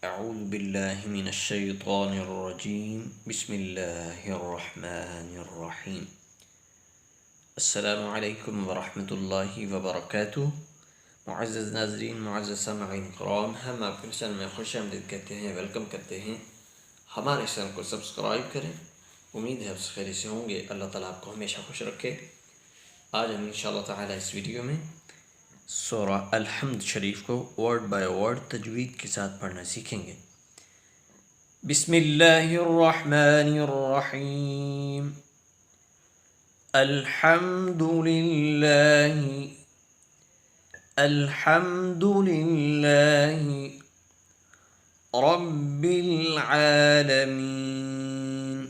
أعوذ بالله من الشيطان الرجيم. بسم الله الرحمن الرحيم. السلام عليكم ورحمة الله وبركاته. معزز नाजरीन, मुअज़्ज़ज़ सामईन किराम, हम आपके चैनल में खुश आमदीद कहते हैं, वेलकम करते हैं। हमारे चैनल को सब्सक्राइब करें। उम्मीद है आप खैर से होंगे। अल्लाह ताला आपको हमेशा खुश रखे। आज हम इंशाअल्लाह ताला इस वीडियो में सूरा अल-हम्द शरीफ को वर्ड बाय वर्ड तजवीद के साथ पढ़ना सीखेंगे। बिस्मिल्लाहिर्रहमानिर्रहीम। अल्हम्दुलिल्लाहि अल्हम्दुलिल्लाहि रब्बिल आलमीन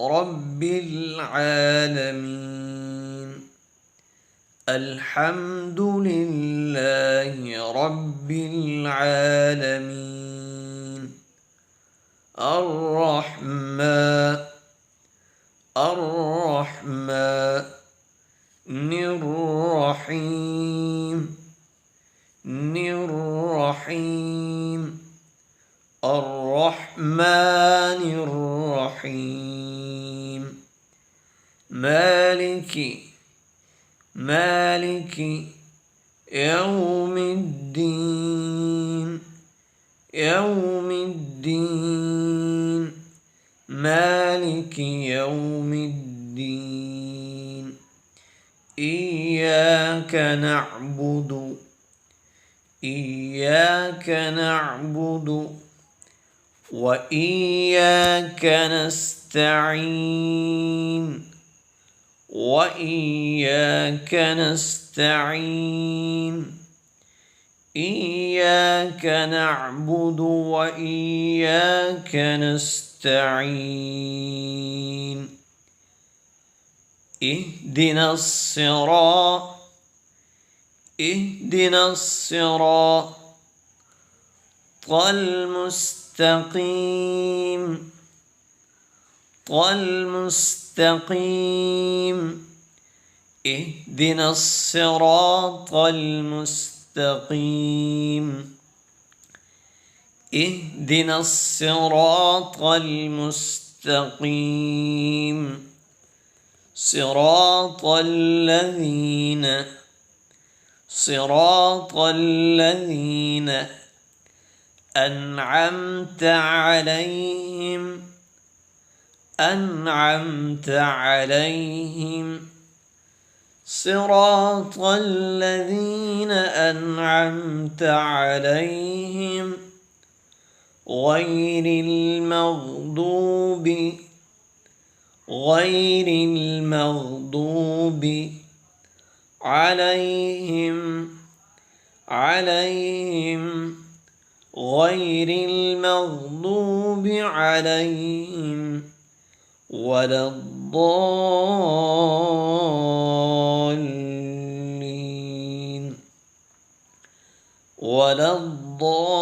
रब्बिल आलमीन। अल्हम्दुलिल्लाहि रब्बिल आलमीन। अर्रहमानिर्रहीम अर्रहमानिर्रहीम। मालिकी यौमिद्दीन मालिकी यौमिद्दीन। इय्याका नअबुदु व इय्याका नस्तईन इय्याका नअबुदु व इय्याका नस्तईन। اهدنا الصراط المستقيم اهدنا الصراط المستقيم اهدنا الصراط المستقيم. صراط الذين أنعمت عليهم صراط الذين أنعمت عليهم غير المغضوب عليهم ولا الضالين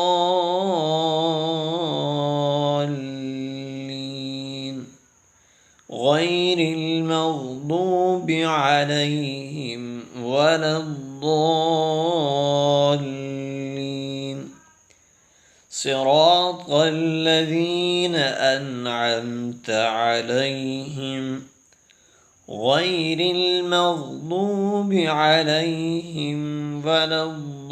غير المغضوب عليهم ولا الضالين. صراط الذين أنعمت عليهم غير المغضوب عليهم ولا الضالين.